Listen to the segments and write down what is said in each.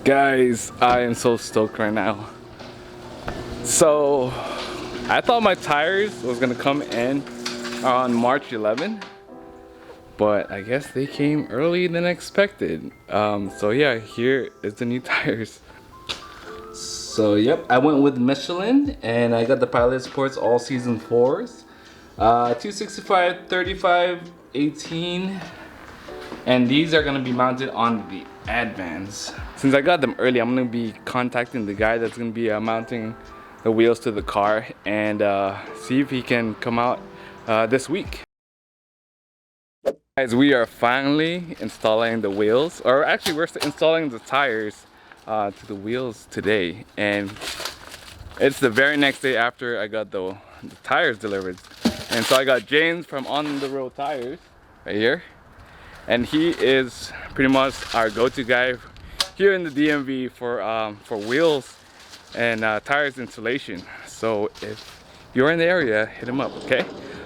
Guys, I am so stoked right now. So I thought my tires was gonna come in on March 11th, but I guess they came earlier than expected. So yeah, here is the new tires. So yep, I went with Michelin and I got the Pilot Sports All Season 4s. 265, 35, 18. And these are gonna be mounted on the Advans. Since I got them early, I'm gonna be contacting the guy that's gonna be mounting the wheels to the car and see if he can come out this week. Guys, we are finally installing the wheels, or actually we're installing the tires to the wheels today, and it's the very next day after I got the tires delivered. And so I got James from On The Road Tires right here, and he is pretty much our go-to guy here in the DMV for wheels and tires installation. So if you're in the area, hit him up, okay?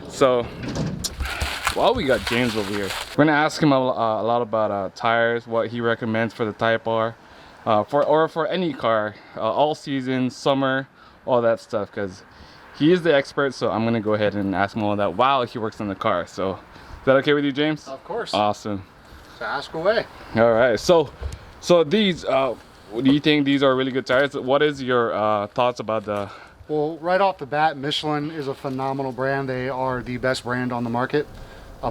So while we got James over here, we're gonna ask him a lot about tires, what he recommends for the Type R, for any car, all season, summer, all that stuff, because he is the expert. So I'm gonna go ahead and ask him all that while he works on the car. So is that okay with you, James? Of course. Awesome. So ask away. All right. So these, do you think these are really good tires? What is your thoughts about the? Well, right off the bat, Michelin is a phenomenal brand. They are the best brand on the market.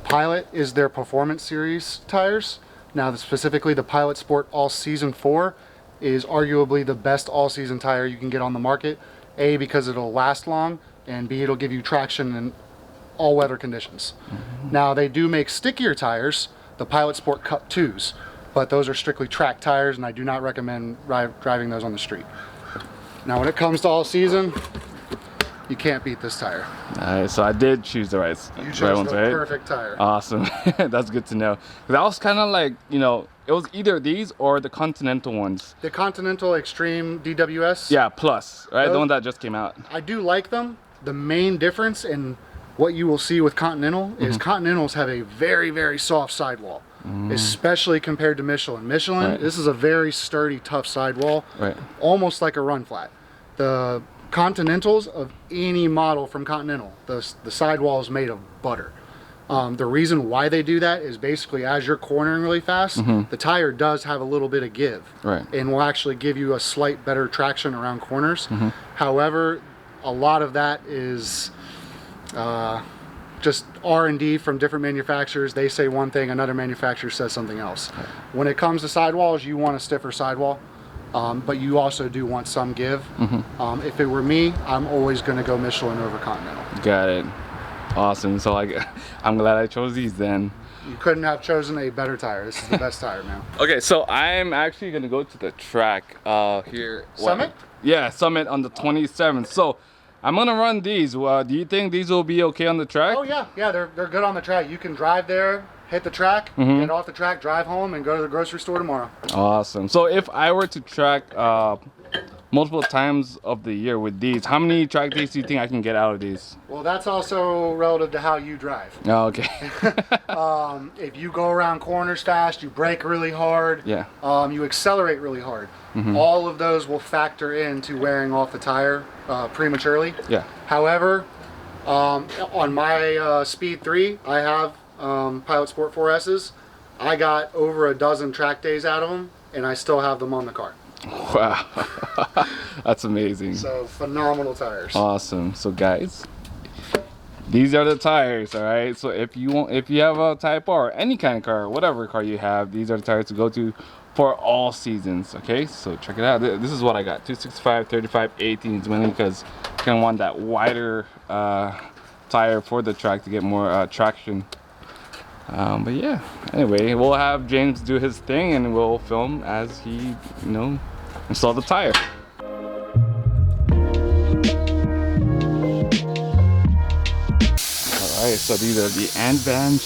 Pilot is their Performance Series tires. Now, specifically the Pilot Sport All Season 4 is arguably the best all-season tire you can get on the market. A, because it'll last long, and B, it'll give you traction in all weather conditions. Now, they do make stickier tires, the Pilot Sport Cup 2s, but those are strictly track tires, and I do not recommend driving those on the street. Now, when it comes to all season, you can't beat this tire. Alright, so I did choose the right ones, right? Perfect tire. Awesome. That's good to know. That was kind of like, you know, it was either these or the Continental ones. The Continental Extreme DWS? Yeah, Plus, right? The one that just came out. I do like them. The main difference in what you will see with Continental is Continentals have a very, very soft sidewall, especially compared to Michelin. Michelin, this is a very sturdy, tough sidewall, almost like a run flat. The Continentals of any model from Continental, the sidewall is made of butter. The reason why they do that is basically as you're cornering really fast, the tire does have a little bit of give, and will actually give you a slight better traction around corners. However, a lot of that is just R&D from different manufacturers. They say one thing, another manufacturer says something else. When it comes to sidewalls, you want a stiffer sidewall. But you also do want some give. If it were me, I'm always going to go Michelin over Continental. Got it. Awesome. So I'm glad I chose these then. You couldn't have chosen a better tire. This is the best tire, man. Okay, so I'm actually going to go to the track here. Summit? Yeah, Summit on the 27th. So I'm going to run these. Do you think these will be okay on the track? Oh, yeah. Yeah, they're good on the track. You can drive there, hit the track, get off the track, drive home, and go to the grocery store tomorrow. Awesome. So if I were to track multiple times of the year with these, how many track days do you think I can get out of these? Well, that's also relative to how you drive. Oh, okay. If you go around corners fast, you brake really hard, you accelerate really hard, all of those will factor into wearing off the tire prematurely. However, on my Speed 3, I have Pilot Sport 4S's. I got over a dozen track days out of them, and I still have them on the car. Wow. That's amazing. So phenomenal tires. Awesome. So guys, these are the tires, all right? So if you have a Type R, any kind of car, whatever car you have, these are the tires to go to for all seasons, okay? So check it out. This is what I got. 265, 35, 18, mainly because you're gonna want that wider tire for the track to get more traction. But yeah, anyway, we'll have James do his thing and we'll film as he, install the tire. Alright, so these are the Advan.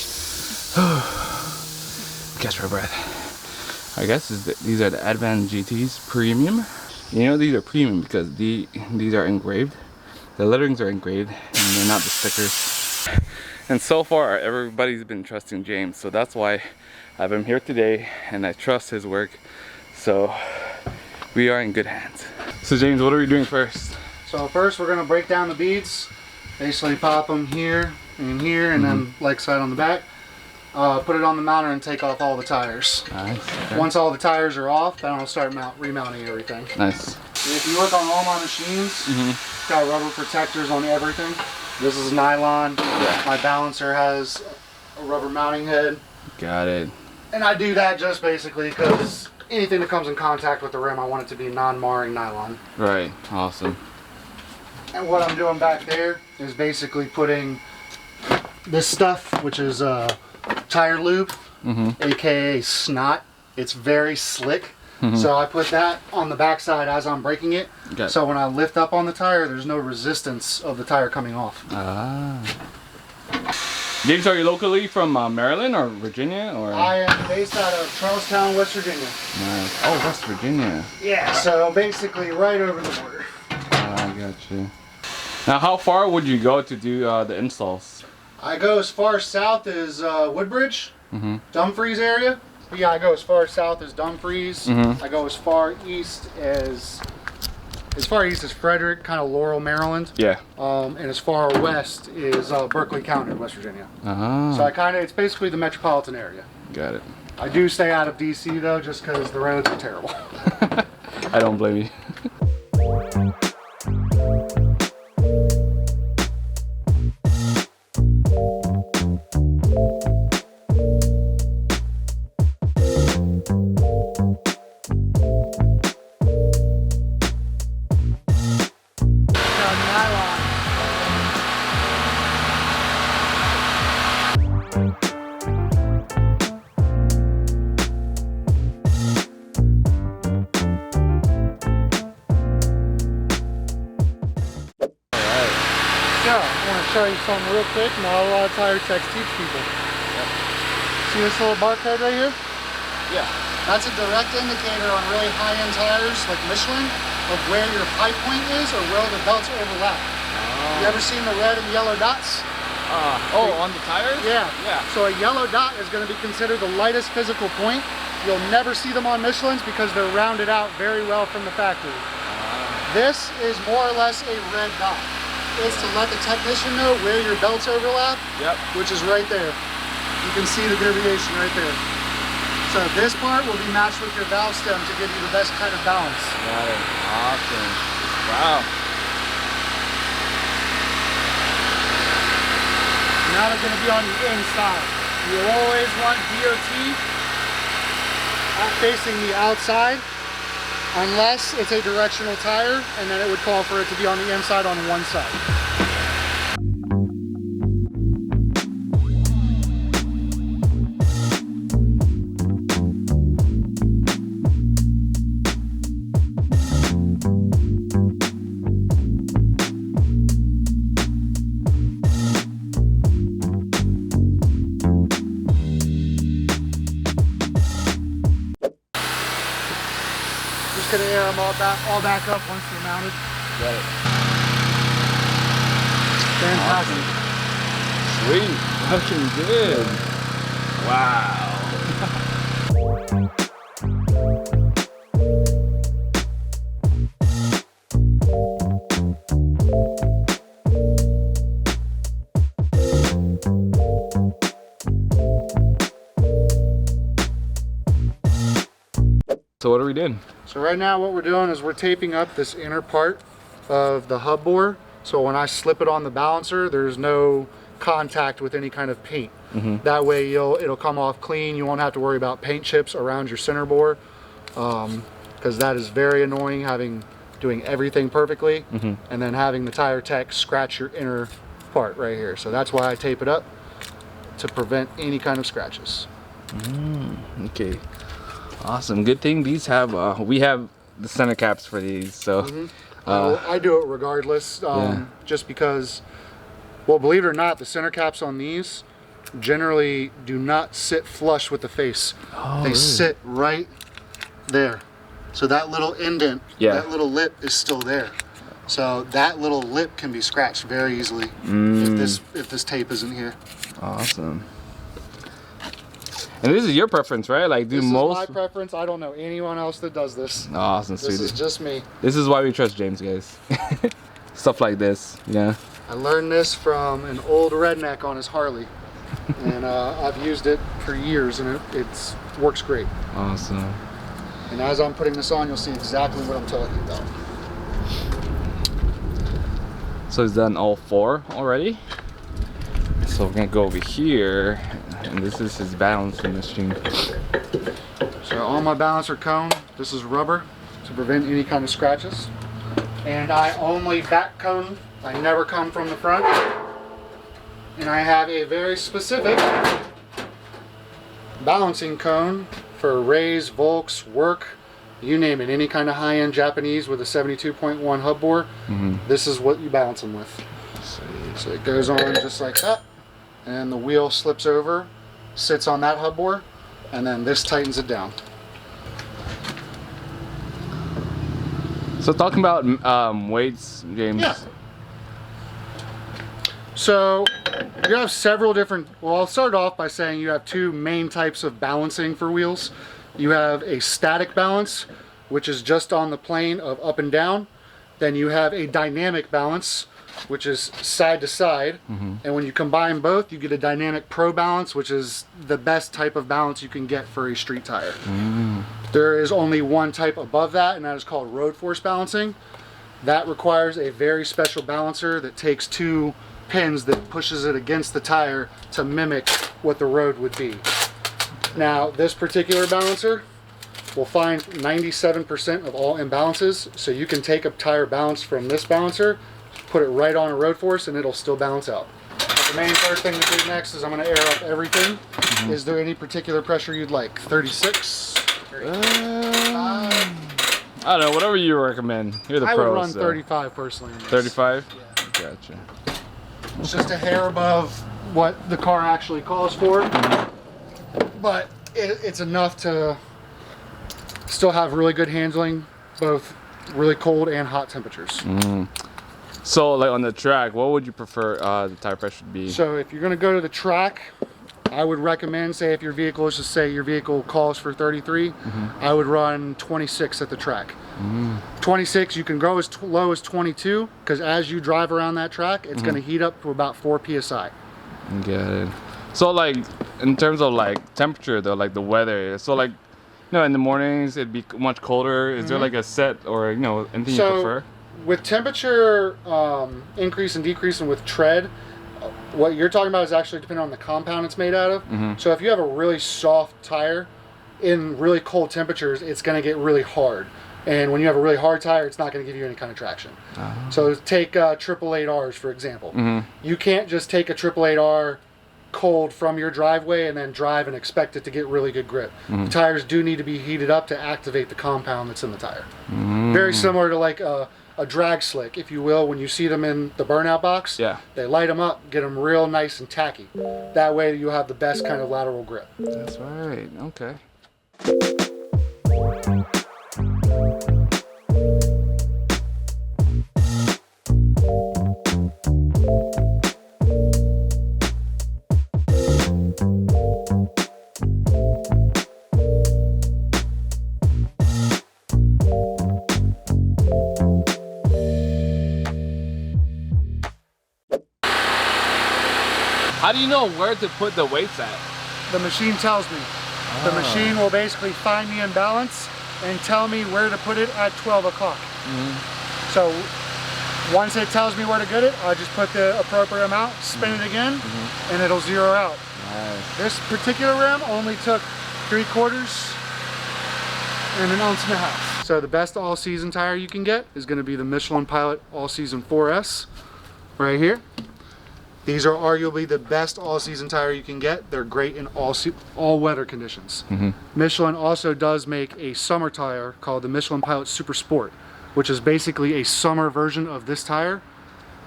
Catch my breath. I guess these are the Advan GTs Premium. These are premium because these are engraved. The letterings are engraved and they're not the stickers. And so far, everybody's been trusting James, so that's why I have him here today, and I trust his work. So We are in good hands. So James, what are we doing first? So first we're going to break down the beads. Basically pop them here and here, and then like side on the back. Put it on the mounter and take off all the tires. Nice. Okay. Once all the tires are off, then I'll start remounting everything. Nice. If you look on all my machines, got rubber protectors on everything. This is nylon. Yeah. My balancer has a rubber mounting head. Got it. And I do that just basically because anything that comes in contact with the rim, I want it to be non-marring nylon. Right. Awesome. And what I'm doing back there is basically putting this stuff, which is tire lube, aka snot. It's very slick. So I put that on the backside as I'm breaking it. So when I lift up on the tire, there's no resistance of the tire coming off. Ah. James, are you locally from Maryland or Virginia? Or I am based out of Charlestown, West Virginia. Nice. Oh, West Virginia. Yeah, so basically right over the border. I got you. Now, how far would you go to do the installs? I go as far south as Woodbridge, Dumfries area. Yeah, I go as far south as Dumfries. I go as far east as Frederick, kind of Laurel, Maryland. Yeah. And as far west is Berkeley County, West Virginia. So it's basically the metropolitan area. Got it. I do stay out of DC though, just because the roads are terrible. I don't blame you. Show you something real quick. Not a lot of tire techs teach people. Yep. See this little barcode right here? Yeah. That's a direct indicator on really high-end tires like Michelin of where your high point is or where the belts overlap. You ever seen the red and yellow dots? On the tires? Yeah. Yeah. So a yellow dot is going to be considered the lightest physical point. You'll never see them on Michelins because they're rounded out very well from the factory. This is more or less a red dot. Is to let the technician know where your belts overlap, which is right there. You can see the deviation right there. So this part will be matched with your valve stem to give you the best kind of balance. Got it. Awesome. Wow. Now they're going to be on the inside. You always want DOT facing the outside, unless it's a directional tire, and then it would call for it to be on the inside on one side. Just gonna air them all back up once they're mounted. Got it. Fantastic. Awesome. Sweet. Looking good. Wow. So what are we doing? So right now what we're doing is we're taping up this inner part of the hub bore. So when I slip it on the balancer, there's no contact with any kind of paint. That way it'll come off clean. You won't have to worry about paint chips around your center bore, because that is very annoying, doing everything perfectly and then having the tire tech scratch your inner part right here. So that's why I tape it up, to prevent any kind of scratches. Okay. Awesome. Good thing these have we have the center caps for these, so I do it regardless, just because, well, believe it or not, the center caps on these generally do not sit flush with the face. They sit right there, so that little indent, that little lip is still there, so that little lip can be scratched very easily if this tape isn't here. Awesome. And this is your preference, right? Like, do This most. is my preference. I don't know anyone else that does this. Awesome, This is just me. This is why we trust James, guys. Stuff like this, yeah. I learned this from an old redneck on his Harley, and I've used it for years, and it works great. Awesome. And as I'm putting this on, you'll see exactly what I'm talking about. So he's done all 4 already. So we're gonna go over here, and this is his balancing machine. So on my balancer cone, this is rubber to prevent any kind of scratches. And I only back cone, I never come from the front. And I have a very specific balancing cone for Rays, Volks, Work, you name it, any kind of high-end Japanese with a 72.1 hub bore. This is what you balance them with. So it goes on just like that, and the wheel slips over, sits on that hub bore, and then this tightens it down. So talking about weights, James. Yeah. So you have several different, well, I'll start off by saying you have 2 main types of balancing for wheels. You have a static balance, which is just on the plane of up and down. Then you have a dynamic balance, which is side to side. And when you combine both, you get a dynamic pro balance, which is the best type of balance you can get for a street tire. There is only one type above that, and that is called road force balancing. That requires a very special balancer that takes 2 pins that pushes it against the tire to mimic what the road would be. Now, this particular balancer will find 97% of all imbalances, so you can take a tire balance from this balancer, put it right on a road force, and it'll still balance out. But the main first thing to do next is I'm going to air up everything. Is there any particular pressure you'd like? 36? 35? I don't know, whatever you recommend. You're the I pros. would run so. 35 personally. 35? Yeah. Gotcha. It's just a hair above what the car actually calls for, but it's enough to still have really good handling, both really cold and hot temperatures. So, like on the track, what would you prefer the tire pressure to be? So if you're going to go to the track, I would recommend, say if your vehicle, let's just say your vehicle calls for 33, I would run 26 at the track. 26, you can go as low as 22, because as you drive around that track, it's going to heat up to about 4 psi. Got it. So like, in terms of like temperature though, like the weather, so like, you know, in the mornings it'd be much colder. Is there like a set or, you know, anything you prefer? With temperature increase and decrease and with tread, what you're talking about is actually depending on the compound it's made out of. So if you have a really soft tire in really cold temperatures, it's going to get really hard. And when you have a really hard tire, it's not going to give you any kind of traction. So take 888Rs, for example. You can't just take a 888R cold from your driveway and then drive and expect it to get really good grip. The tires do need to be heated up to activate the compound that's in the tire. Very similar to like a drag slick, if you will. When you see them in the burnout box, they light them up, get them real nice and tacky. That way you have the best kind of lateral grip. That's right, okay. How do you know where to put the weights at? The machine tells me. The machine will basically find the imbalance and tell me where to put it at 12 o'clock. So once it tells me where to get it, I just put the appropriate amount, spin it again, and it'll zero out. Nice. This particular ram only took 3/4 and 1.5 ounces. So the best all-season tire you can get is going to be the Michelin Pilot All-Season 4S right here. These are arguably the best all-season tire you can get. They're great in all weather conditions. Michelin also does make a summer tire called the Michelin Pilot Super Sport, which is basically a summer version of this tire.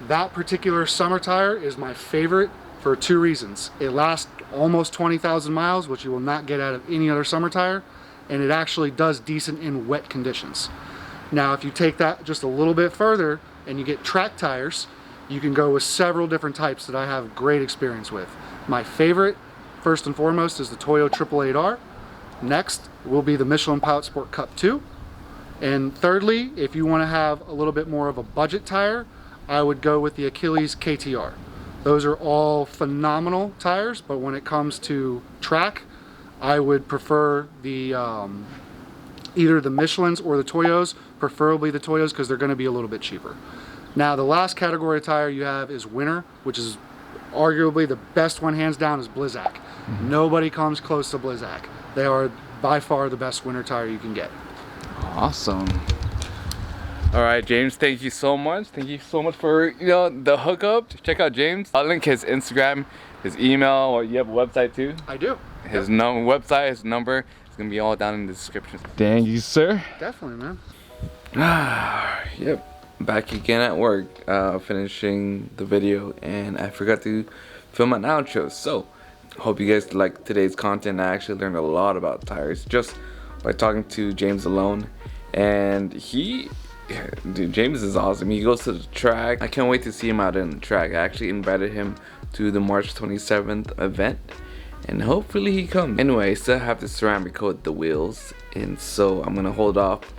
That particular summer tire is my favorite for 2 reasons. It lasts almost 20,000 miles, which you will not get out of any other summer tire, and it actually does decent in wet conditions. Now, if you take that just a little bit further and you get track tires, you can go with several different types that I have great experience with. My favorite first and foremost is the Toyo 888R. Next will be the Michelin Pilot Sport Cup 2. And thirdly, if you want to have a little bit more of a budget tire, I would go with the Achilles KTR. Those are all phenomenal tires, but when it comes to track, I would prefer the either the Michelins or the Toyos, preferably the Toyos because they're going to be a little bit cheaper. Now the last category of tire you have is winter, which is arguably the best one, hands down, is Blizzak. Nobody comes close to Blizzak. They are by far the best winter tire you can get. Awesome. All right, James, thank you so much. Thank you so much for the hookup. Check out James. I'll link his Instagram, his email, or you have a website too? I do. His website, his number, it's gonna be all down in the description. Thank you, sir. Definitely, man. Yep. Back again at work, finishing the video, and I forgot to film an outro. So, hope you guys liked today's content. I actually learned a lot about tires just by talking to James alone, and dude, James is awesome. He goes to the track. I can't wait to see him out in the track. I actually invited him to the March 27th event, and hopefully he comes. Anyway, I still have to ceramic coat the wheels, and so I'm gonna hold off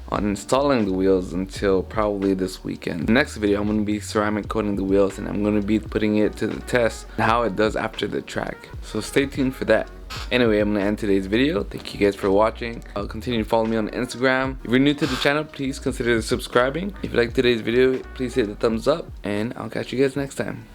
on installing the wheels until probably this weekend. Next video, I'm going to be ceramic coating the wheels, and I'm going to be putting it to the test how it does after the track. So stay tuned for that. Anyway, I'm going to end today's video. Thank you guys for watching. I'll continue to follow me on Instagram. If you're new to the channel, please consider subscribing. If you like today's video, please hit the thumbs up, and I'll catch you guys next time.